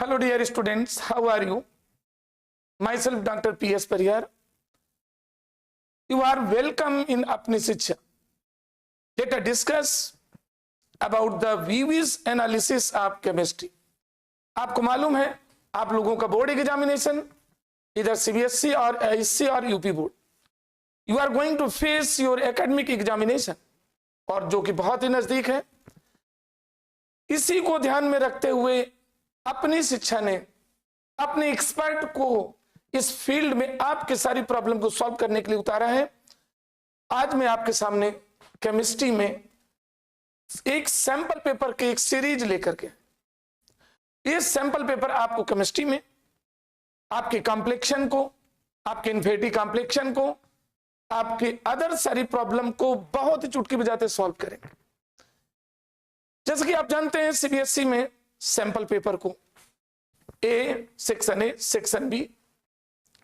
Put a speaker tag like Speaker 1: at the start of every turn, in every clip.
Speaker 1: Hello dear students, how are you? Myself Dr. P.S. Pariyar. You are welcome in Apni Shiksha. Let us discuss about the VWIS analysis of chemistry. आपको मालूम है आप लोगों का board examination इधर CBSE और ISC और UP board, you are going to face your academic examination और जो कि बहुत ही नजदीक है। इसी को ध्यान में रखते हुए अपनी शिक्षा ने अपने एक्सपर्ट को इस फील्ड में आपके सारी प्रॉब्लम को सॉल्व करने के लिए उतारा है। आज मैं आपके सामने केमिस्ट्री में एक सैंपल पेपर की एक सीरीज लेकर के, ये सैंपल पेपर आपको केमिस्ट्री में आपके कॉम्प्लेक्शन को, आपके इन्फिनिटी कॉम्प्लेक्शन को, आपके अदर सारी प्रॉब्लम को बहुत ही चुटकी बजाते सॉल्व करेंगे। जैसे कि आप जानते हैं सीबीएसई में सैंपल पेपर को section A, section B,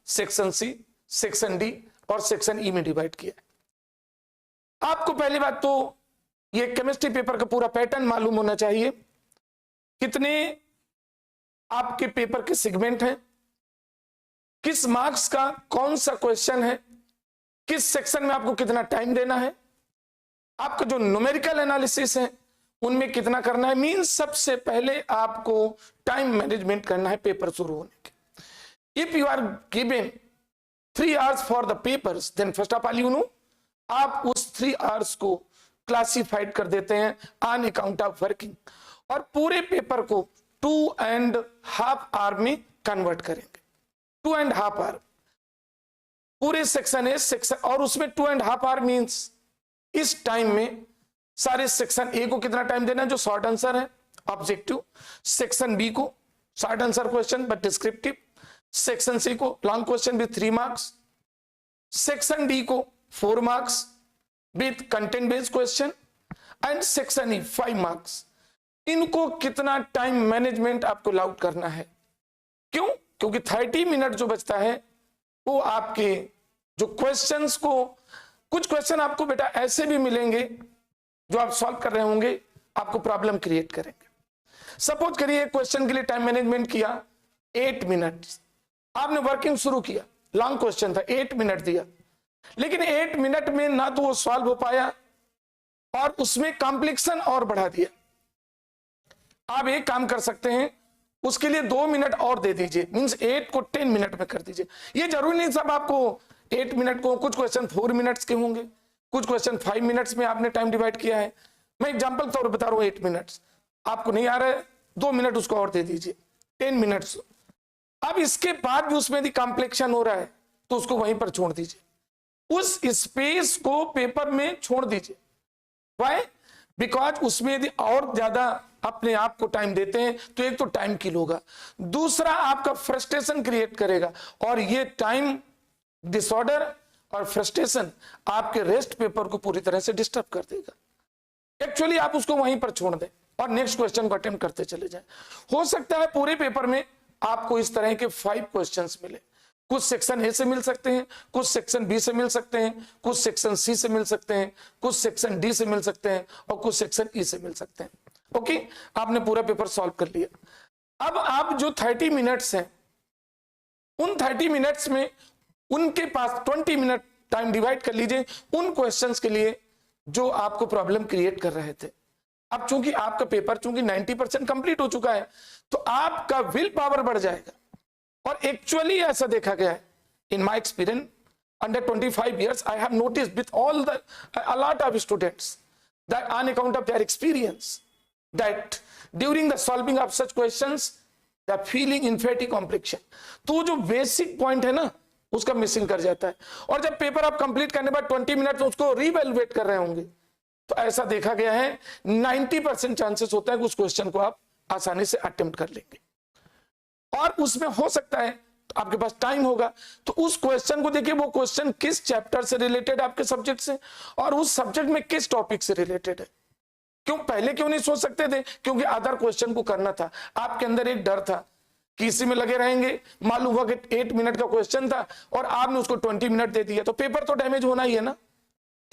Speaker 1: section C, section D और सेक्शन ई में डिवाइड किया है। आपको पहली बात तो ये केमिस्ट्री पेपर का पूरा पैटर्न मालूम होना चाहिए। कितने आपके पेपर के सेगमेंट हैं, किस मार्क्स का कौन सा क्वेश्चन है, किस सेक्शन में आपको कितना टाइम देना है, आपका जो न्यूमेरिकल एनालिसिस है उनमें कितना करना है। मींस सबसे पहले आपको टाइम मैनेजमेंट करना है पेपर शुरू होने के। If you are given 3 hours for the papers, then first of all you know आप उस 3 hours को क्लासिफाइड कर देते हैं ऑन अकाउंट ऑफ वर्किंग और पूरे पेपर को 2.5 hour में कन्वर्ट करेंगे। 2.5 hour पूरे सेक्शन है सेक्शन, और उसमें 2.5 hour मींस इस टाइम में सारे सेक्शन ए को कितना टाइम देना है जो शॉर्ट आंसर है ऑब्जेक्टिव, सेक्शन बी को short answer question but descriptive, section C को long question with 3 marks, section D को 4 marks with content based question and section E 5 marks। इनको कितना टाइम मैनेजमेंट आपको अलाउड करना है, क्यों? क्योंकि 30 मिनट जो बचता है वो आपके जो क्वेश्चंस को, कुछ क्वेश्चन आपको बेटा ऐसे भी मिलेंगे जो आप सॉल्व कर रहे होंगे आपको प्रॉब्लम क्रिएट करेंगे। सपोज करिए क्वेश्चन के लिए टाइम मैनेजमेंट किया 8 मिनट, आपने वर्किंग शुरू किया, लॉन्ग क्वेश्चन था 8 मिनट दिया, लेकिन 8 मिनट में ना तो वो सॉल्व हो पाया और उसमें कॉम्प्लेक्शन और बढ़ा दिया। आप एक काम कर सकते हैं, उसके लिए 2 मिनट और दे दीजिए, मींस 8 को 10 मिनट में कर दीजिए। ये जरूरी नहीं सब आपको 8 मिनट को, कुछ क्वेश्चन 4 मिनट्स के होंगे, कुछ क्वेश्चन 5 मिनट्स में आपने टाइम डिवाइड किया है। मैं एग्जांपल तौर बता रहा हूं 8 मिनट्स, आपको नहीं आ रहा है 2 मिनट उसको और दे दीजिए, 10 मिनट्स। अब इसके बाद भी उसमें यदि कॉम्प्लेक्शन हो रहा है तो उसको वहीं पर छोड़ दीजिए, उस स्पेस को पेपर में छोड़ दीजिए। वाई? बिकॉज उसमें यदि और ज्यादा अपने आप को टाइम देते हैं तो एक तो टाइम किल होगा, दूसरा आपका फ्रस्ट्रेशन क्रिएट करेगा और ये टाइम डिसऑर्डर और फ्रस्ट्रेशन आपके रेस्ट पेपर को पूरी तरह से डिस्टर्ब कर देगा। एक्चुअली आप उसको वहीं पर छोड़ दें और नेक्स्ट क्वेश्चन को अटेम्प्ट करते चले जाएं। हो सकता है पूरे पेपर में आपको इस तरह के 5 क्वेश्चंस मिले, कुछ सेक्शन ए से मिल सकते हैं, कुछ सेक्शन बी से मिल सकते हैं, कुछ सेक्शन सी से मिल सकते हैं, कुछ सेक्शन डी से मिल सकते हैं और कुछ सेक्शन ई से मिल सकते हैं। ओके, आपने पूरा पेपर सॉल्व कर लिया। अब आप जो 30 मिनट्स हैं उन 30 मिनट्स में उनके पास 20 मिनट टाइम डिवाइड कर लीजिए उन क्वेश्चंस के लिए जो आपको प्रॉब्लम क्रिएट कर रहे थे। अब चूंकि आपका पेपर चूंकि 90% कंप्लीट हो चुका है तो आपका विल पावर बढ़ जाएगा। और एक्चुअली ऐसा देखा गया है in my experience under 25 years I have noticed with all the a lot of students that on account of their experience that during the solving of such questions they are feeling inferiority complexion। तो जो basic point है ना उसका missing कर जाता है और जब पेपर आप कंप्लीट करने बाद 20 मिनट उसको रीवैल्यूएट कर रहे होंगे तो ऐसा देखा गया है 90% चांसेस होता है कि उस क्वेश्चन को आप आसानी से अटेम्प्ट कर लेंगे। और उसमें हो सकता है तो आपके पास टाइम होगा तो उस क्वेश्चन को देखिए, वो क्वेश्चन किस चैप्टर से रिलेटेड आपके सब्जेक्ट से और उस सब्जेक्ट में किस टॉपिक से रिलेटेड है। क्यों पहले क्यों नहीं सोच सकते थे? क्योंकि अदर क्वेश्चन को करना था। आपके अंदर एक डर था कि इसी में लगे रहेंगे, मालूम हुआ कि 8 मिनट का क्वेश्चन था और आपने उसको 20 मिनट दे दिया तो पेपर तो डैमेज होना ही है ना।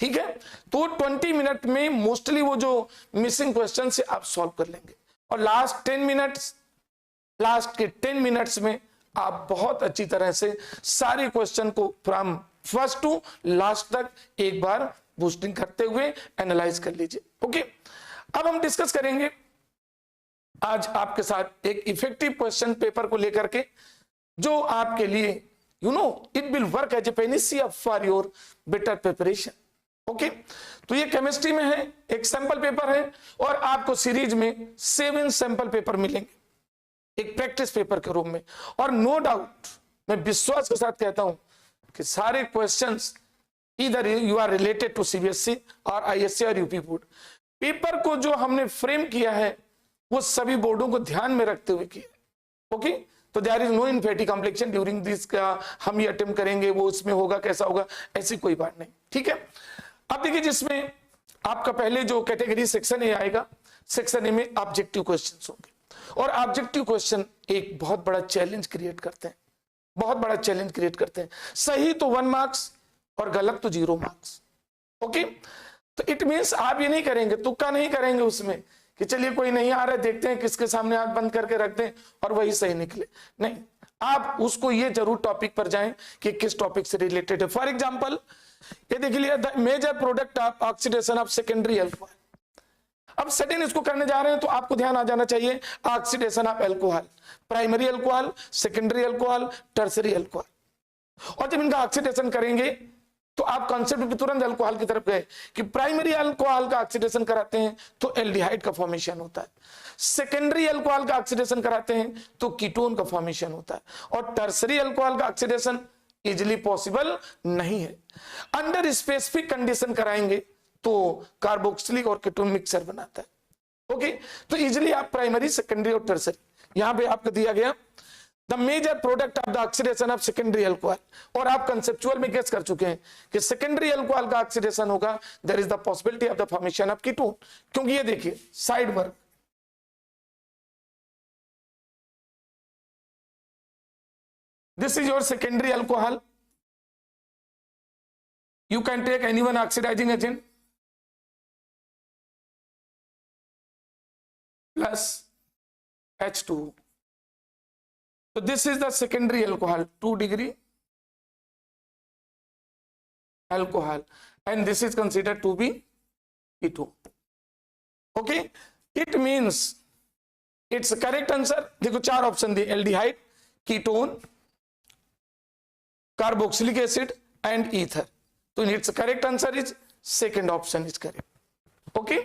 Speaker 1: ठीक है, तो 20 मिनट में मोस्टली वो जो मिसिंग क्वेश्चन से आप सॉल्व कर लेंगे और लास्ट 10 मिनट्स लास्ट के 10 मिनट्स में आप बहुत अच्छी तरह से सारे क्वेश्चन को फ्रॉम फर्स्ट टू लास्ट तक एक बार बूस्टिंग करते हुए एनालाइज कर लीजिए। ओके, अब हम डिस्कस करेंगे आज आपके साथ एक इफेक्टिव क्वेश्चन पेपर को लेकर के, जो आपके लिए it will work as a panacea for your better preparation. Okay, तो ये केमिस्ट्री में है, एक सैंपल पेपर है और आपको सीरीज में 7 सैंपल पेपर मिलेंगे एक प्रैक्टिस पेपर के रूप में। और नो डाउट मैं विश्वास के साथ कहता हूं कि सारे क्वेश्चंस इधर you are related to CBSE और आईएससी और यूपी बोर्ड। पेपर को जो हमने फ्रेम किया है वो सभी बोर्डों को ध्यान में रखते हुए किया। ओके, तो there is no infective complication during this का हम ये अटेम्प्ट करेंगे, वो उसमें होगा कैसा होगा, ऐसी कोई बात नहीं। ठीक है, अब देखिए जिसमें आपका पहले जो कैटेगरी सेक्शन ए आएगा, सेक्शन ए में ऑब्जेक्टिव क्वेश्चंस होंगे और ऑब्जेक्टिव क्वेश्चन एक बहुत बड़ा चैलेंज क्रिएट करते हैं, बहुत बड़ा चैलेंज क्रिएट करते हैं। सही तो 1 मार्क्स और गलत तो 0 मार्क्स। ओके, तो इट मींस आप ये नहीं करेंगे, तुक्का नहीं करेंगे उसमें कि चलिए कोई नहीं आ रहा है, देखते हैं किसके सामने आंख बंद करके रख दें और वही सही निकले। नहीं, आप उसको ये जरूर टॉपिक पर जाएं कि किस टॉपिक से रिलेटेड है। फॉर एग्जांपल ये देख लिया, the major product of oxidation of secondary alcohol. अब सडन इसको करने जा रहे हैं तो आपको ध्यान आ जाना चाहिए oxidation of alcohol, primary alcohol, secondary alcohol, tertiary alcohol. और जब इनका ऑक्सीडेशन करेंगे तो आप कॉन्सेप्ट भी तुरंत अल्कोहल की तरफ गए कि प्राइमरी अल्कोहल का ऑक्सीडेशन कराते हैं तो एल्डिहाइड का फॉर्मेशन होता है, सेकेंडरी अल्कोहल का ऑक्सीडेशन कराते हैं तो कीटोन का फॉर्मेशन होता है, और टर्सरी अल्कोहल का ऑक्सीडेशन इजिली पॉसिबल नहीं है। अंडर स्पेसिफिक कंडीशन कराएंगे तो कार्बोक्सिलिक और कीटोन मिक्सचर बनाता है। ओके, तो इजिली आप प्राइमरी, सेकेंडरी और टर्सरी, यहां पे आपको दिया गया the major product of the oxidation of secondary alcohol, और आप कंसेप्चुअल में गेस कर चुके हैं कि सेकेंडरी अल्कोहल का ऑक्सीडेशन होगा, there is the possibility of the formation of ketone. क्योंकि ये देखिए side work, this is your secondary alcohol, you can take any one oxidizing agent plus H2. So this is the secondary alcohol, 2 degree alcohol, and this is considered to be ketone. Okay, it means it's a correct answer। देखो 4 option दिए, aldehyde, ketone, carboxylic acid and ether, तो its correct answer is second option is correct। okay,